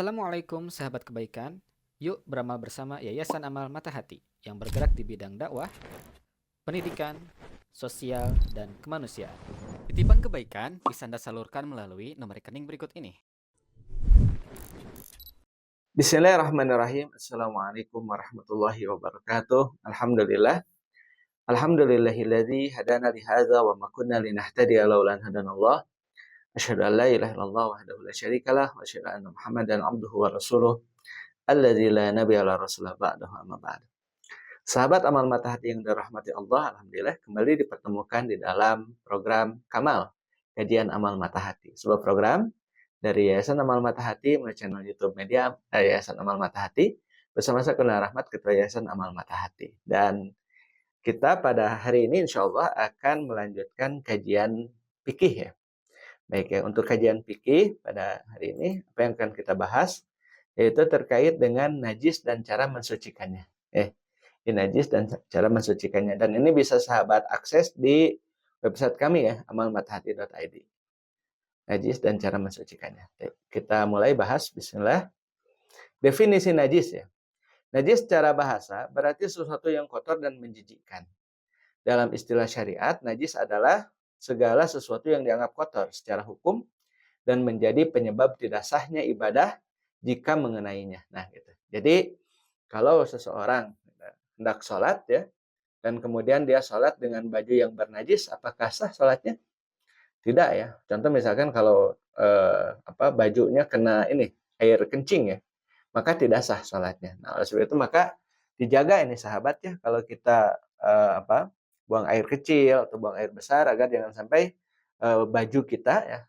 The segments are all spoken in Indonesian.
Assalamualaikum sahabat kebaikan. Yuk beramal bersama Yayasan Amal Mata Hati yang bergerak di bidang dakwah, pendidikan, sosial, dan kemanusiaan. Titipan kebaikan bisa Anda salurkan melalui nomor rekening berikut ini. Bismillahirrahmanirrahim. Assalamualaikum warahmatullahi wabarakatuh. Alhamdulillah. Alhamdulillahilladzi hadana li hadza wa ma kunna linahtadiya laula an hadanallah. Asyhadu an la ilaha illallah wahdahu la syarikalah wa asyhadu anna Muhammadan abduhu wa rasuluh alladzi la nabiyya la rasulah ba'dahu amma ba'd. Sahabat amal mata hati yang dirahmati Allah, alhamdulillah kembali dipertemukan di dalam program Kamal, kajian amal mata hati. Sebuah program dari Yayasan Amal Mata Hati melalui channel YouTube media Yayasan Amal Mata Hati bersama saya Kurnia Rahmat, Ketua Yayasan Amal Mata Hati. Dan kita pada hari ini insya Allah akan melanjutkan kajian fikih ya. Baik ya, untuk kajian fikih pada hari ini apa yang akan kita bahas yaitu terkait dengan najis dan cara mensucikannya. Najis dan cara mensucikannya. Dan ini bisa sahabat akses di website kami ya, amalmatahati.id. Najis dan cara mensucikannya. Kita mulai bahas, bismillah. Definisi najis ya. Najis secara bahasa berarti sesuatu yang kotor dan menjijikkan. Dalam istilah syariat, najis adalah segala sesuatu yang dianggap kotor secara hukum dan menjadi penyebab tidak sahnya ibadah jika mengenainya. Nah, gitu. Jadi, kalau seseorang hendak sholat ya, dan kemudian dia sholat dengan baju yang bernajis, apakah sah sholatnya? Tidak ya. Contoh misalkan kalau bajunya kena air kencing ya, maka tidak sah sholatnya. Nah, oleh sebab itu maka dijaga ini sahabat ya, kalau kita buang air kecil atau buang air besar agar jangan sampai baju kita ya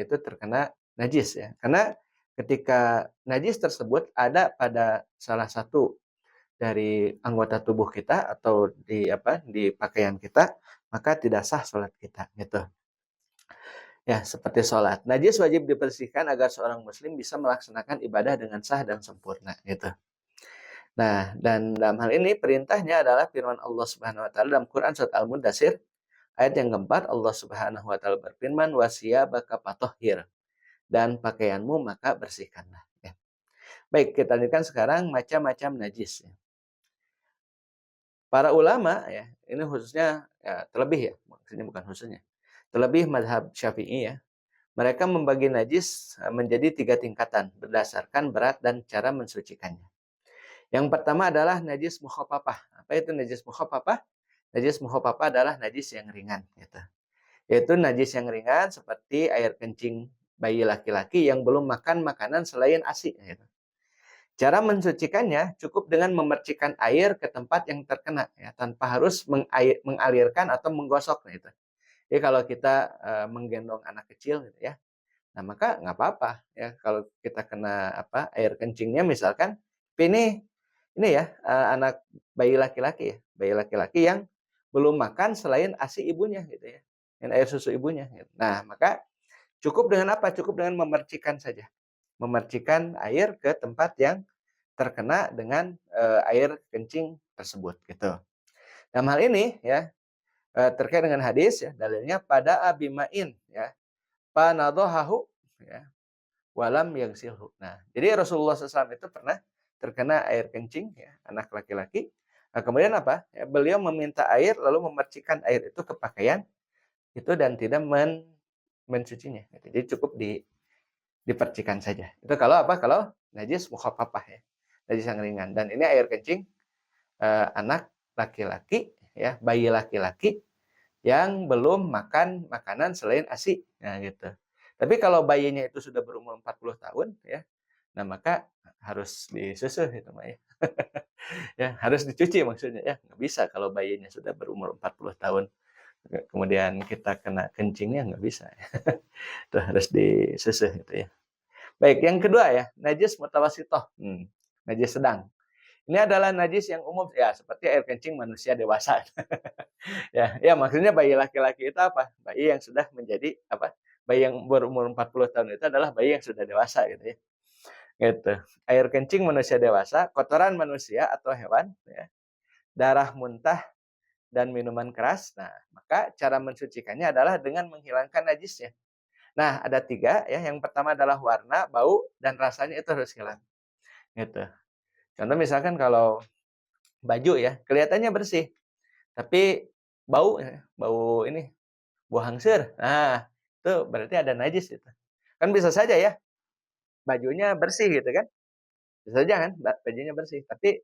itu terkena najis ya. Karena ketika najis tersebut ada pada salah satu dari anggota tubuh kita atau di pakaian kita, maka tidak sah sholat kita gitu. Ya, seperti sholat. Najis wajib dibersihkan agar seorang muslim bisa melaksanakan ibadah dengan sah dan sempurna gitu. Nah, dan dalam hal ini perintahnya adalah firman Allah Subhanahu wa taala dalam Quran surat Al-Mudatsir ayat yang keempat. Allah Subhanahu wa taala berfirman, "Wasiyabaka fatahhir." Dan pakaianmu maka bersihkanlah ya. Baik, kita lanjutkan sekarang macam-macam najis ya. Para ulama ya, ini khususnya ya, terlebih ya, maksudnya bukan khususnya. Terlebih mazhab Syafi'i ya. Mereka membagi najis menjadi 3 tingkatan berdasarkan berat dan cara mensucikannya. Yang pertama adalah najis mukhafafah. Apa itu najis mukhafafah? Najis mukhafafah adalah najis yang ringan gitu. Yaitu najis yang ringan seperti air kencing bayi laki-laki yang belum makan makanan selain ASI gitu. Cara mensucikannya cukup dengan memercikkan air ke tempat yang terkena ya, tanpa harus mengalirkan atau menggosok gitu. Jadi kalau kita menggendong anak kecil gitu ya, nah, maka nggak apa-apa ya kalau kita kena air kencingnya misalkan. Ini ya anak bayi laki-laki ya, bayi laki-laki yang belum makan selain ASI ibunya gitu ya, dan air susu ibunya gitu. Nah, maka cukup dengan apa? Cukup dengan memercikan saja. Memercikan air ke tempat yang terkena dengan air kencing tersebut gitu. Dalam hal ini ya terkait dengan hadis ya, dalilnya pada abimain ya, panadhahu ya, walam yaghsilhu. Nah, jadi Rasulullah SAW itu pernah terkena air kencing ya, anak laki-laki. Nah, kemudian apa? Ya, beliau meminta air lalu memercikan air itu ke pakaian itu dan tidak mencucinya. Gitu. Jadi cukup dipercikan saja. Itu kalau apa? Kalau najis mukhafafah ya. Najis yang ringan. Dan ini air kencing anak laki-laki ya, bayi laki-laki yang belum makan makanan selain ASI. Nah, gitu. Tapi kalau bayinya itu sudah berumur 40 tahun ya, nah maka harus disusu itu mah ya. Ya, harus dicuci maksudnya ya. Nggak bisa kalau bayinya sudah berumur 40 tahun kemudian kita kena kencingnya nggak bisa ya. Itu harus disusu itu ya. Baik, yang kedua ya, najis mutawasitoh. Najis sedang. Ini adalah najis yang umum ya, seperti air kencing manusia dewasa. Ya, maksudnya bayi laki-laki itu apa? Bayi yang sudah menjadi Bayi yang berumur 40 tahun itu adalah bayi yang sudah dewasa gitu ya. Gitu. Air kencing manusia dewasa, kotoran manusia atau hewan ya, darah muntah dan minuman keras. Nah, maka cara mensucikannya adalah dengan menghilangkan najisnya. Nah, ada 3 ya. Yang pertama adalah warna, bau, dan rasanya itu harus hilang, gitu. Contoh misalkan kalau baju ya, kelihatannya bersih, tapi bau ya, bau ini, bau hangsur. Nah, itu berarti ada najis itu. Kan bisa saja ya, bajunya bersih gitu kan, bisa saja kan bajunya bersih, tapi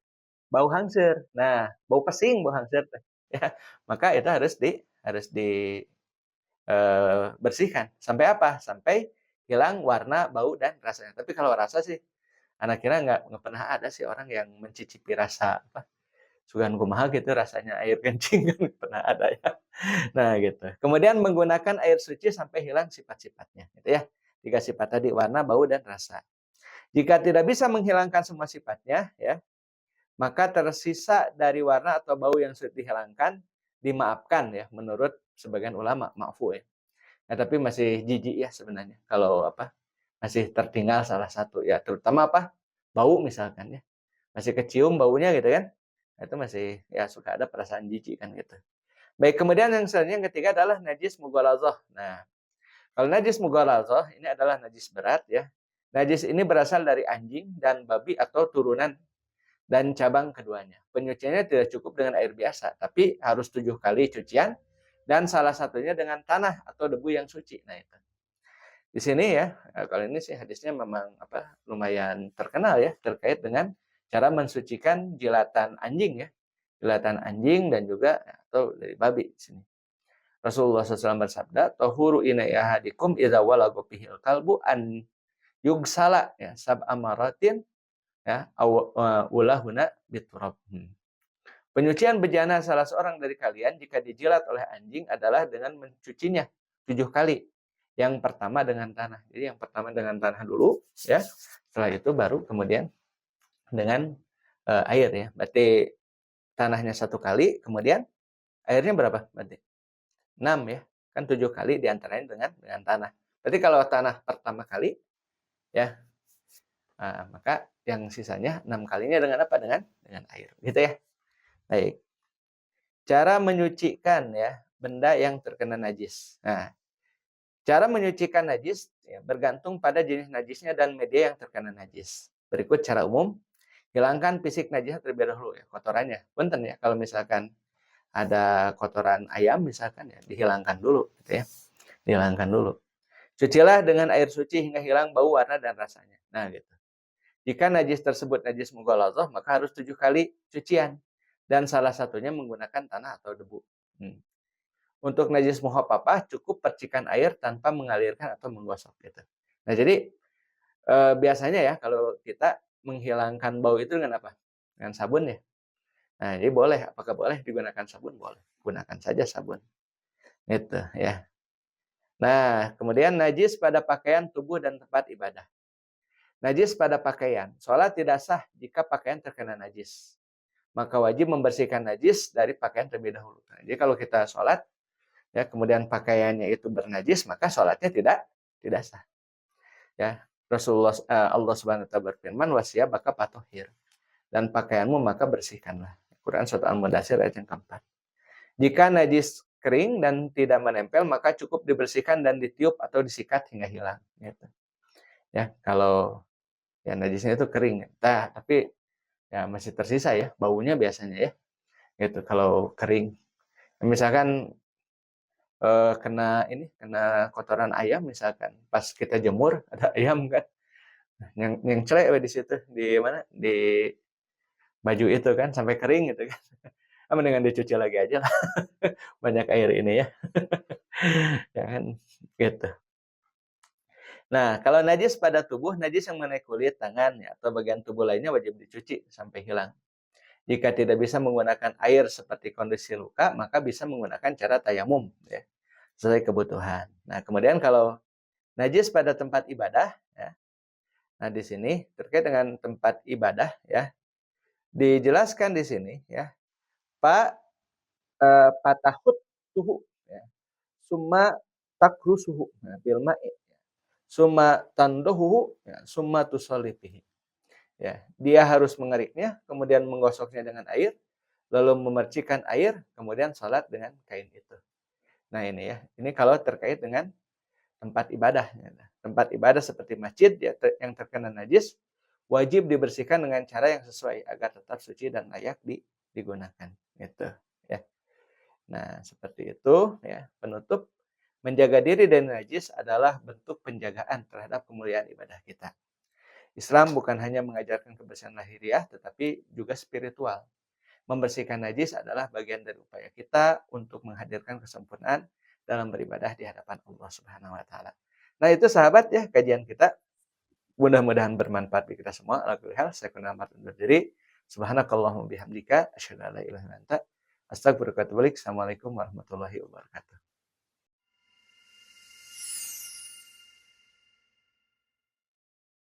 bau hangsur. Nah, bau pesing, bau hangsur teh, ya. Maka itu harus bersihkan. Sampai apa? Sampai hilang warna, bau, dan rasanya. Tapi kalau rasa sih, anak kira nggak pernah ada sih orang yang mencicipi rasa apa, sugan kumaha gitu rasanya air kencing kan nggak pernah ada ya. Nah gitu. Kemudian menggunakan air suci sampai hilang sifat-sifatnya gitu ya. 3 sifat tadi, warna, bau, dan rasa. Jika tidak bisa menghilangkan semua sifatnya ya, maka tersisa dari warna atau bau yang sulit dihilangkan dimaafkan ya menurut sebagian ulama, ma'fu ya. Nah, tapi masih jijik ya sebenarnya kalau apa, masih tertinggal salah satu ya, terutama apa, bau misalkan ya, masih kecium baunya gitu kan. Nah, itu masih ya suka ada perasaan jijik kan gitu. Baik, kemudian yang selanjutnya yang ketiga adalah najis mughaladzah. Nah, kalau najis mughaladzah ini adalah najis berat ya. Najis ini berasal dari anjing dan babi atau turunan dan cabang keduanya. Penyuciannya tidak cukup dengan air biasa, tapi harus 7 kali cucian dan salah satunya dengan tanah atau debu yang suci. Nah, itu. Di sini ya, kalau ini sih hadisnya memang apa lumayan terkenal ya terkait dengan cara mensucikan jilatan anjing ya. Jilatan anjing dan juga atau dari babi di sini. Rasulullah SAW bersabda, "Tahuru inai ahadikum idza walaga fihil kalbu an yugsala ya sab'a maratin ya ulahuna biturab." Penyucian bejana salah seorang dari kalian jika dijilat oleh anjing adalah dengan mencucinya 7 kali. Yang pertama dengan tanah. Jadi yang pertama dengan tanah dulu, ya. Setelah itu baru kemudian dengan air ya. Berarti tanahnya 1 kali, kemudian airnya berapa? Berarti 6 ya. Kan 7 kali diantaranya dengan tanah. Berarti kalau tanah pertama kali, ya, maka yang sisanya 6 kalinya dengan apa? Dengan air, gitu ya. Baik. Cara menyucikan ya benda yang terkena najis. Nah, cara menyucikan najis ya, bergantung pada jenis najisnya dan media yang terkena najis. Berikut cara umum, hilangkan fisik najisnya terlebih dahulu ya, kotorannya. Punten ya, kalau misalkan ada kotoran ayam misalkan ya, dihilangkan dulu gitu ya. Dihilangkan dulu. Cucilah dengan air suci hingga hilang bau, warna, dan rasanya. Nah, gitu. Jika najis tersebut najis mughaladzah, maka harus 7 kali cucian. Dan salah satunya menggunakan tanah atau debu. Untuk najis muhaffafah cukup percikan air tanpa mengalirkan atau menggosok gitu. Nah, jadi biasanya ya kalau kita menghilangkan bau itu dengan apa? Dengan sabun ya. Nah, jadi boleh, apakah boleh digunakan sabun? Boleh. Gunakan saja sabun. Gitu ya. Nah, kemudian najis pada pakaian tubuh dan tempat ibadah. Najis pada pakaian. Sholat tidak sah jika pakaian terkena najis. Maka wajib membersihkan najis dari pakaian terlebih dahulu. Nah, jadi kalau kita sholat, ya kemudian pakaiannya itu bernajis, maka sholatnya tidak sah. Ya, Rasulullah Allah Subhanahu wa taala berfirman, "Wasiyabaka fatahhir." Dan pakaianmu maka bersihkanlah. Quran surat Al-Mudatsir ayat yang keempat. Jika najis kering dan tidak menempel, maka cukup dibersihkan dan ditiup atau disikat hingga hilang. Gitu. Ya, kalau ya najisnya itu kering, nah, tapi ya masih tersisa ya baunya biasanya ya. Gitu kalau kering. Misalkan kena kotoran ayam misalkan pas kita jemur ada ayam kan yang celek di situ di mana di baju itu kan sampai kering gitu kan. Mendingan dicuci lagi aja lah. Banyak air ini ya. Jangan gitu. Nah, kalau najis pada tubuh, najis yang mengenai kulit, tangan ya, atau bagian tubuh lainnya wajib dicuci sampai hilang. Jika tidak bisa menggunakan air seperti kondisi luka, maka bisa menggunakan cara tayamum ya, sesuai kebutuhan. Nah, kemudian kalau najis pada tempat ibadah ya. Nah, di sini terkait dengan tempat ibadah ya, dijelaskan di sini ya, Pak patahut suhu ya. Summa takrusuhu. Nah, bil ma'i. Summa tanduhu ya, summa tusallifihi. Ya, dia harus mengeriknya, kemudian menggosoknya dengan air, lalu memercikan air, kemudian salat dengan kain itu. Nah, ini ya. Ini kalau terkait dengan tempat ibadah. Tempat ibadah seperti masjid yang terkena najis wajib dibersihkan dengan cara yang sesuai agar tetap suci dan layak digunakan. Gitu, ya. Nah, seperti itu ya, penutup menjaga diri dari najis adalah bentuk penjagaan terhadap kemuliaan ibadah kita. Islam bukan hanya mengajarkan kebersihan lahiriah tetapi juga spiritual. Membersihkan najis adalah bagian dari upaya kita untuk menghadirkan kesempurnaan dalam beribadah di hadapan Allah Subhanahu wa taala. Nah, itu sahabat ya kajian kita. Mudah-mudahan bermanfaat bagi kita semua. Ala kulli hal, saya Kurnia Ahmad undur diri. Subhanakallahumma bihamdika asyhadu an la ilaha illa anta astaghfiruka wa atubu ilaik. Assalamualaikum warahmatullahi wabarakatuh.